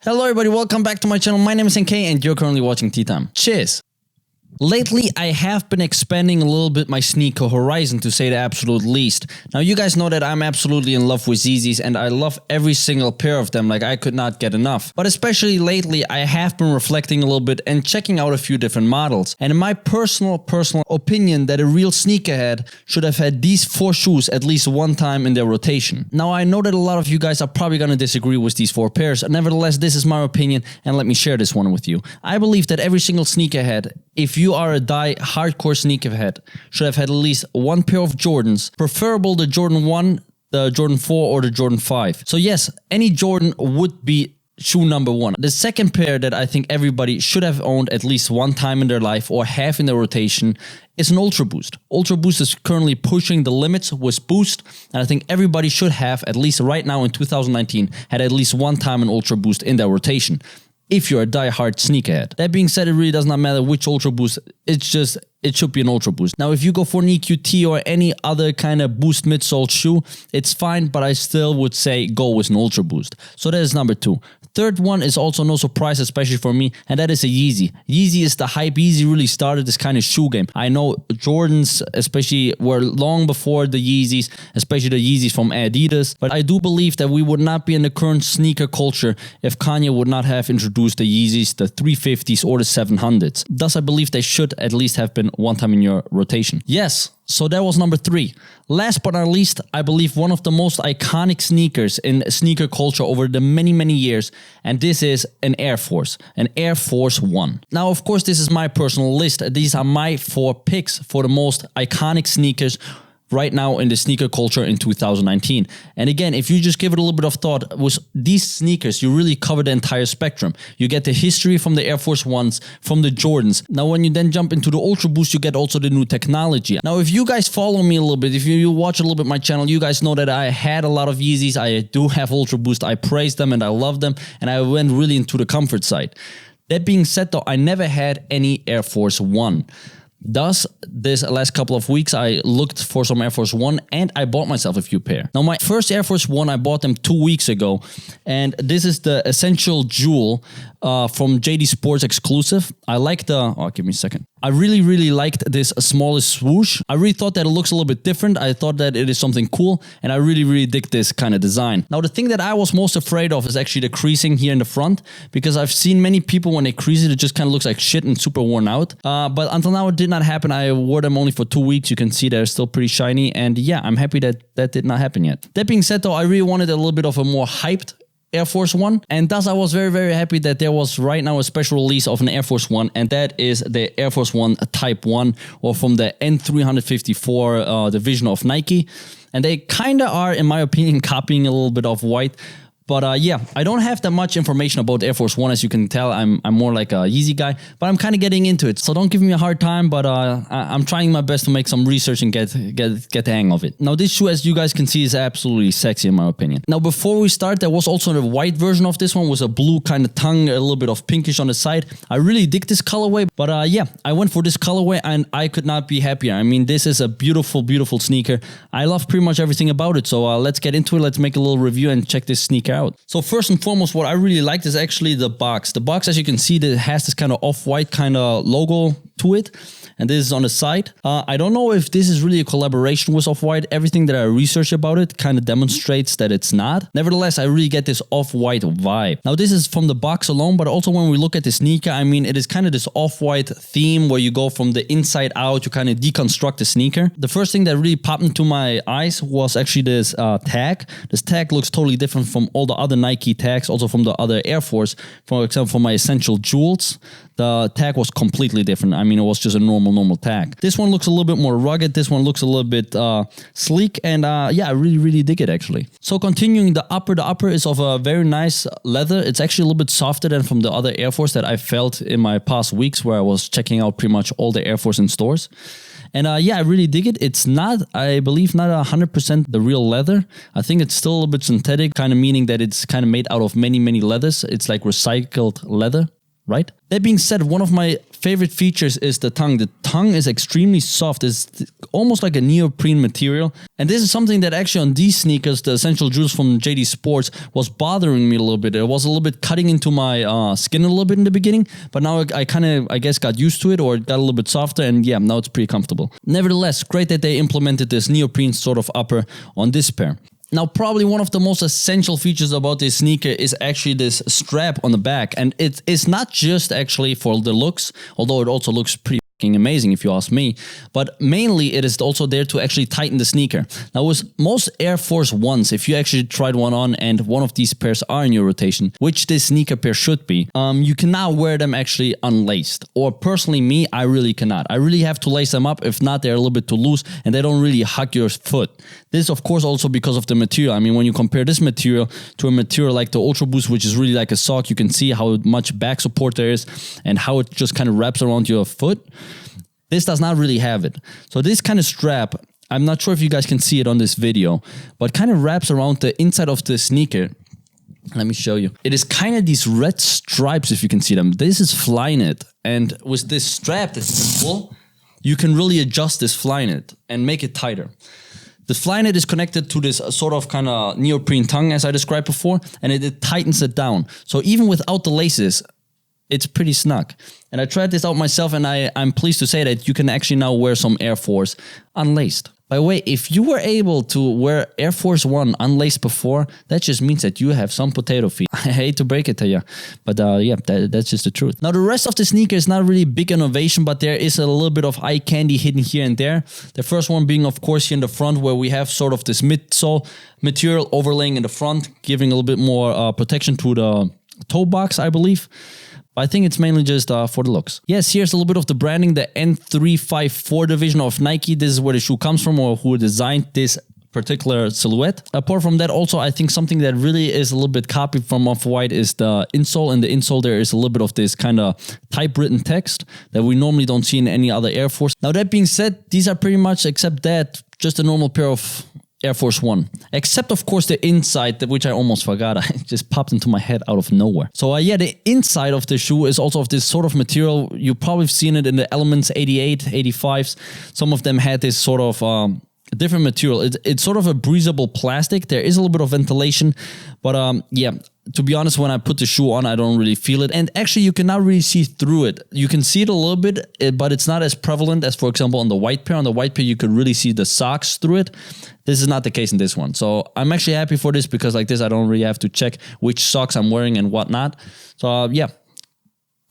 Hello everybody, welcome back to my channel. My name is NK and you're currently watching Tea Time. Cheers! Lately, I have been expanding a little bit my sneaker horizon, to say the absolute least. Now, you guys know that I'm absolutely in love with Yeezys and I love every single pair of them, like I could not get enough. But especially lately, I have been reflecting a little bit and checking out a few different models. And in my personal opinion, that a real sneakerhead should have had these 4 shoes at least one time in their rotation. Now, I know that a lot of you guys are probably gonna disagree with these 4 pairs. Nevertheless, this is my opinion and let me share this one with you. I believe that every single sneakerhead, if you are a hardcore sneakerhead, should have had at least one pair of Jordans, preferable the Jordan 1, the Jordan 4 or the Jordan 5. So yes, any Jordan would be shoe number 1. The second pair that I think everybody should have owned at least one time in their life or have in their rotation is an Ultra Boost. Ultra Boost is currently pushing the limits with Boost, and I think everybody should have, at least right now in 2019, had at least one time an Ultra Boost in their rotation, if you're a die-hard sneakerhead. That being said, it really does not matter which Ultra Boost, it should be an Ultra Boost. Now, if you go for an EQT or any other kind of Boost midsole shoe, it's fine, but I still would say go with an Ultra Boost. So that is number 2. Third one is also no surprise, especially for me, and that is a Yeezy. Yeezy is the hype. Yeezy really started this kind of shoe game. I know Jordans especially were long before the Yeezys, especially the Yeezys from Adidas, but I do believe that we would not be in the current sneaker culture if Kanye would not have introduced the Yeezys, the 350s or the 700s. Thus, I believe they should at least have been one time in your rotation. Yes. So that was number 3. Last but not least, I believe one of the most iconic sneakers in sneaker culture over the many years, and this is an Air Force 1. Now, of course, this is my personal list. These are my 4 picks for the most iconic sneakers right now in the sneaker culture in 2019. And again, if you just give it a little bit of thought, with these sneakers, you really cover the entire spectrum. You get the history from the Air Force 1s, from the Jordans. Now, when you then jump into the Ultra Boost, you get also the new technology. Now, if you guys follow me a little bit, if you watch a little bit my channel, you guys know that I had a lot of Yeezys. I do have Ultra Boost. I praise them and I love them. And I went really into the comfort side. That being said, though, I never had any Air Force 1. Thus, this last couple of weeks, I looked for some Air Force 1 and I bought myself a few pair. Now, my first Air Force 1, I bought them 2 weeks ago. And this is the Essential Jewel from JD Sports exclusive. I like give me a second. I really liked this smallest swoosh. I really thought that it looks a little bit different. I thought that it is something cool. And I really dig this kind of design. Now, the thing that I was most afraid of is actually the creasing here in the front. Because I've seen many people, when they crease it, it just kind of looks like shit and super worn out. But until now, it did not happen. I wore them only for 2 weeks. You can see they're still pretty shiny. And yeah, I'm happy that that did not happen yet. That being said, though, I really wanted a little bit of a more hyped Air Force 1, and thus I was very happy that there was right now a special release of an Air Force 1, and that is the Air Force 1 Type 1, or from the N.354 division of Nike. And they kind of are, in my opinion, copying a little bit of white. But yeah, I don't have that much information about Air Force 1, as you can tell. I'm more like a Yeezy guy, but I'm kind of getting into it. So don't give me a hard time, but I'm trying my best to make some research and get the hang of it. Now, this shoe, as you guys can see, is absolutely sexy in my opinion. Now, before we start, there was also the white version of this one with a blue kind of tongue, a little bit of pinkish on the side. I really dig this colorway, but yeah, I went for this colorway and I could not be happier. I mean, this is a beautiful sneaker. I love pretty much everything about it. So let's get into it. Let's make a little review and check this sneaker out. So first and foremost, what I really liked is actually the box. The box, as you can see, that has this kind of off-white kind of logo to it. And this is on the side. I don't know if this is really a collaboration with Off-White. Everything that I researched about it kind of demonstrates that it's not. Nevertheless, I really get this Off-White vibe. Now, this is from the box alone, but also when we look at the sneaker, I mean, it is kind of this Off-White theme where you go from the inside out, you kind of deconstruct the sneaker. The first thing that really popped into my eyes was actually this tag. This tag looks totally different from all the other Nike tags, also from the other Air Force. For example, for my Essential Jewels, the tag was completely different. I mean, it was just a normal tag. This one looks a little bit more rugged. This one looks a little bit sleek. And yeah, I really dig it actually. So continuing the upper is of a very nice leather. It's actually a little bit softer than from the other Air Force that I felt in my past weeks where I was checking out pretty much all the Air Force in stores. And yeah, I really dig it. It's not, I believe, not 100% the real leather. I think it's still a little bit synthetic, kind of meaning that it's kind of made out of many leathers. It's like recycled leather, right? That being said, one of my favorite features is the tongue. The tongue is extremely soft. It's almost like a neoprene material. And this is something that actually on these sneakers, the Essential Jewels from JD Sports, was bothering me a little bit. It was a little bit cutting into my skin a little bit in the beginning, but now I kind of, I guess, got used to it, or it got a little bit softer, and yeah, now it's pretty comfortable. Nevertheless, great that they implemented this neoprene sort of upper on this pair. Now, probably one of the most essential features about this sneaker is actually this strap on the back. And it's not just actually for the looks, although it also looks pretty amazing if you ask me, but mainly it is also there to actually tighten the sneaker. Now, with most Air Force Ones, if you actually tried one on and one of these pairs are in your rotation, which this sneaker pair should be, you can now wear them actually unlaced. Or personally me, I really cannot. I really have to lace them up. If not, they're a little bit too loose and they don't really hug your foot. This, of course, also because of the material. I mean, when you compare this material to a material like the Ultra Boost, which is really like a sock, you can see how much back support there is and how it just kind of wraps around your foot. This does not really have it. So this kind of strap, I'm not sure if you guys can see it on this video, but kind of wraps around the inside of the sneaker. Let me show you. It is kind of these red stripes, if you can see them. This is Flyknit. And with this strap that's simple, you can really adjust this Flyknit and make it tighter. The Flyknit is connected to this sort of kind of neoprene tongue, as I described before, and it tightens it down. So even without the laces, it's pretty snug. And I tried this out myself, and I'm pleased to say that you can actually now wear some Air Force unlaced. By the way, if you were able to wear Air Force One unlaced before, that just means that you have some potato feet. I hate to break it to you, but yeah, that's just the truth. Now, the rest of the sneaker is not really big innovation, but there is a little bit of eye candy hidden here and there. The first one being, of course, here in the front, where we have sort of this midsole material overlaying in the front, giving a little bit more protection to the toe box, I believe. I think it's mainly just for the looks. Yes, here's a little bit of the branding, the N.354 division of Nike. This is where the shoe comes from, or who designed this particular silhouette. Apart from that, also, I think something that really is a little bit copied from Off-White is the insole. In the insole, there is a little bit of this kind of typewritten text that we normally don't see in any other Air Force. Now, that being said, these are pretty much, except that, just a normal pair of Air Force One, except of course the inside, which I almost forgot. I just popped into my head out of nowhere. So yeah, the inside of the shoe is also of this sort of material. You've probably seen it in the Elements 88, 85s. Some of them had this sort of different material. It's sort of a breathable plastic. There is a little bit of ventilation, but yeah, to be honest, when I put the shoe on, I don't really feel it. And actually, you cannot really see through it. You can see it a little bit, but it's not as prevalent as, for example, on the white pair. On the white pair, you could really see the socks through it. This is not the case in this one. So I'm actually happy for this, because like this, I don't really have to check which socks I'm wearing and whatnot. So yeah.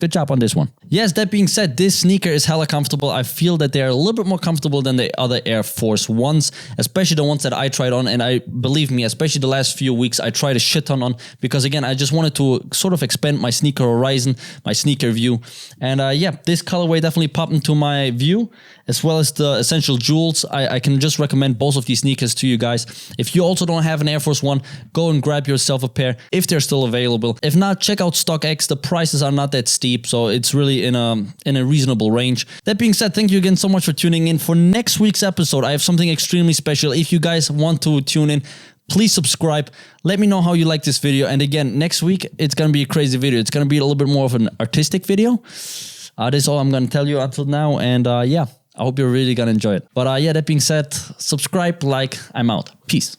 Good job on this one. Yes, that being said, this sneaker is hella comfortable. I feel that they're a little bit more comfortable than the other Air Force Ones, especially the ones that I tried on. And I believe me, especially the last few weeks, I tried a shit ton on, because again, I just wanted to sort of expand my sneaker horizon, my sneaker view. And yeah, this colorway definitely popped into my view, as well as the Essential Jewels. I can just recommend both of these sneakers to you guys. If you also don't have an Air Force One, go and grab yourself a pair if they're still available. If not, check out StockX. The prices are not that steep, so it's really in a reasonable range. That being said, thank you again so much for tuning in. For next week's episode, I have something extremely special. If you guys want to tune in, please subscribe. Let me know how you like this video. And again, next week, it's going to be a crazy video. It's going to be a little bit more of an artistic video. That's all I'm going to tell you until now. And yeah, I hope you're really going to enjoy it. But yeah, that being said, subscribe, like, I'm out. Peace.